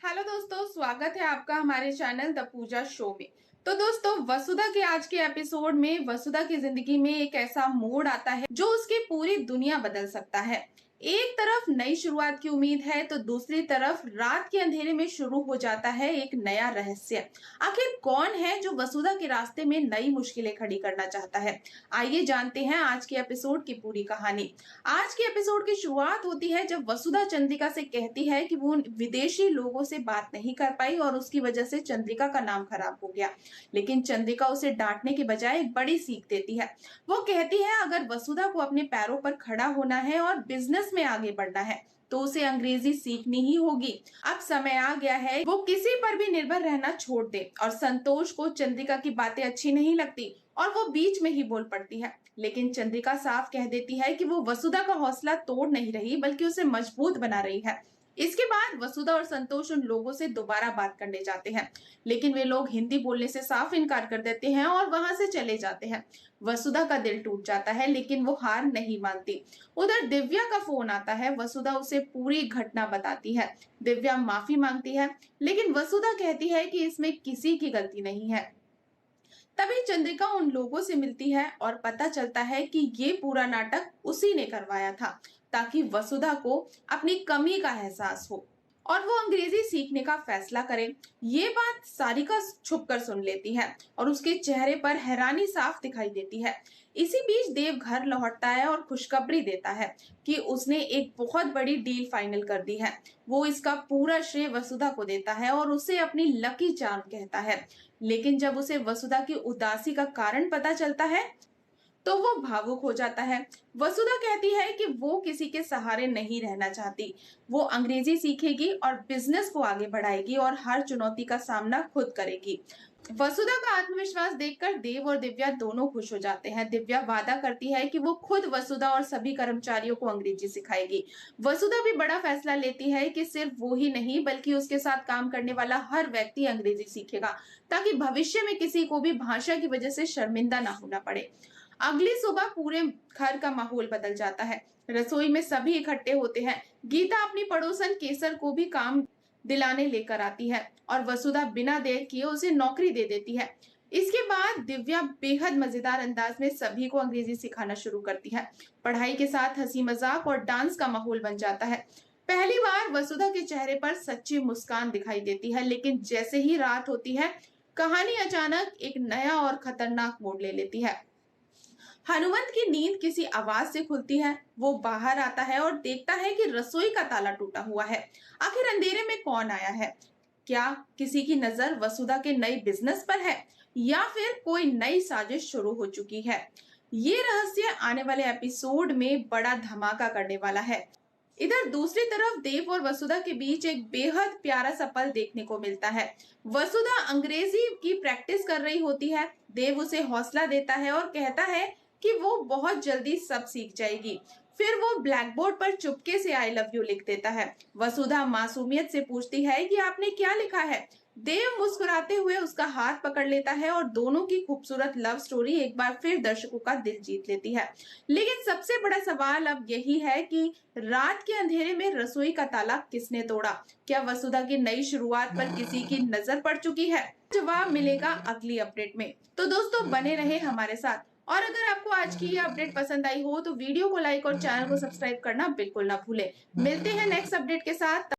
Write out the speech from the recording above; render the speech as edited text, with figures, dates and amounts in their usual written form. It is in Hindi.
हेलो दोस्तों, स्वागत है आपका हमारे चैनल द पूजा शो में। तो दोस्तों, वसुधा के आज के एपिसोड में वसुधा की जिंदगी में एक ऐसा मोड़ आता है जो उसकी पूरी दुनिया बदल सकता है। एक तरफ नई शुरुआत की उम्मीद है तो दूसरी तरफ रात के अंधेरे में शुरू हो जाता है एक नया रहस्य। आखिर कौन है जो वसुधा के रास्ते में नई मुश्किलें खड़ी करना चाहता है? आइए जानते हैं आज के एपिसोड की पूरी कहानी। आज के एपिसोड की शुरुआत होती है जब वसुधा चंद्रिका से कहती है कि वो उन विदेशी लोगों से बात नहीं कर पाई और उसकी वजह से चंद्रिका का नाम खराब हो गया। लेकिन चंद्रिका उसे डांटने के बजाय एक बड़ी सीख देती है। वो कहती है अगर वसुधा को अपने पैरों पर खड़ा होना है और बिजनेस में आगे बढ़ना है तो उसे अंग्रेजी सीखनी ही होगी। अब समय आ गया है वो किसी पर भी निर्भर रहना छोड़ दे। और संतोष को चंद्रिका की बातें अच्छी नहीं लगती और वो बीच में ही बोल पड़ती है। लेकिन चंद्रिका साफ कह देती है कि वो वसुधा का हौसला तोड़ नहीं रही बल्कि उसे मजबूत बना रही है। इसके बाद वसुधा और संतोष उन लोगों से दोबारा बात करने जाते हैं, लेकिन वे लोग हिंदी बोलने से साफ इनकार कर देते हैं और वहां से चले जाते हैं। वसुधा का दिल टूट जाता है लेकिन वो हार नहीं मानती। उधर दिव्या का फोन आता है। वसुधा उसे पूरी घटना बताती है। दिव्या माफी मांगती है लेकिन वसुधा कहती है कि इसमें किसी की गलती नहीं है। तभी चंद्रिका उन लोगों से मिलती है और पता चलता है कि ये पूरा नाटक उसी ने करवाया था ताकि वसुधा को अपनी कमी का एहसास हो और वो अंग्रेजी सीखने का फैसला करे। ये बात सारिका छुपकर सुन लेती है और उसके चेहरे पर हैरानी साफ दिखाई देती है। इसी बीच देव घर लौटता है और खुशखबरी देता है कि उसने एक बहुत बड़ी डील फाइनल कर दी है। वो इसका पूरा श्रेय वसुधा को देता है और उसे अपनी लकी चार्म कहता है। लेकिन जब उसे वसुधा की उदासी का कारण पता चलता है तो वो भावुक हो जाता है। वसुधा कहती है कि वो किसी के सहारे नहीं रहना चाहती। वो अंग्रेजी सीखेगी और बिजनेस को आगे बढ़ाएगी और हर चुनौती का सामना खुद करेगी। वसुधा का आत्मविश्वास देखकर देव और दिव्या दोनों खुश हो जाते हैं। दिव्या वादा करती है कि वो खुद वसुधा और सभी कर्मचारियों को अंग्रेजी सिखाएगी। वसुधा भी बड़ा फैसला लेती है कि सिर्फ वो ही नहीं बल्कि उसके साथ काम करने वाला हर व्यक्ति अंग्रेजी सीखेगा ताकि भविष्य में किसी को भी भाषा की वजह से शर्मिंदा ना होना पड़े। अगली सुबह पूरे घर का माहौल बदल जाता है। रसोई में सभी इकट्ठे होते हैं। गीता अपनी पड़ोसन केसर को भी काम दिलाने लेकर आती है और वसुधा बिना देर किए उसे नौकरी दे देती है। इसके बाद दिव्या बेहद मजेदार अंदाज में सभी को अंग्रेजी सिखाना शुरू करती है। पढ़ाई के साथ हंसी मजाक और डांस का माहौल बन जाता है। पहली बार वसुधा के चेहरे पर सच्ची मुस्कान दिखाई देती है, लेकिन जैसे ही रात होती है कहानी अचानक एक नया और खतरनाक मोड़ ले लेती है। हनुमंत की नींद किसी आवाज से खुलती है। वो बाहर आता है और देखता है कि रसोई का ताला टूटा हुआ है। आखिर अंधेरे में कौन आया है? क्या किसी की नजर वसुधा के नए बिजनेस पर है या फिर कोई नई साजिश शुरू हो चुकी है? ये रहस्य आने वाले एपिसोड में बड़ा धमाका करने वाला है। इधर दूसरी तरफ देव और वसुधा के बीच एक बेहद प्यारा सा पल देखने को मिलता है। वसुधा अंग्रेजी की प्रैक्टिस कर रही होती है। देव उसे हौसला देता है और कहता है कि वो बहुत जल्दी सब सीख जाएगी। फिर वो ब्लैक बोर्ड पर चुपके से आई लव यू लिख देता है। वसुधा मासूमियत से पूछती है कि आपने क्या लिखा है? देव मुस्कुराते हुए उसका हाथ पकड़ लेता है और दोनों की खूबसूरत लव स्टोरी एक बार फिर दर्शकों का दिल जीत लेती है। लेकिन सबसे बड़ा सवाल अब यही है कि रात के अंधेरे में रसोई का ताला किसने तोड़ा? क्या वसुधा की नई शुरुआत पर किसी की नजर पड़ चुकी है? जवाब मिलेगा अगली अपडेट में। तो दोस्तों, बने रहे हमारे साथ। और अगर आपको आज की ये अपडेट पसंद आई हो तो वीडियो को लाइक और चैनल को सब्सक्राइब करना बिल्कुल ना भूलें। मिलते हैं नेक्स्ट अपडेट के साथ।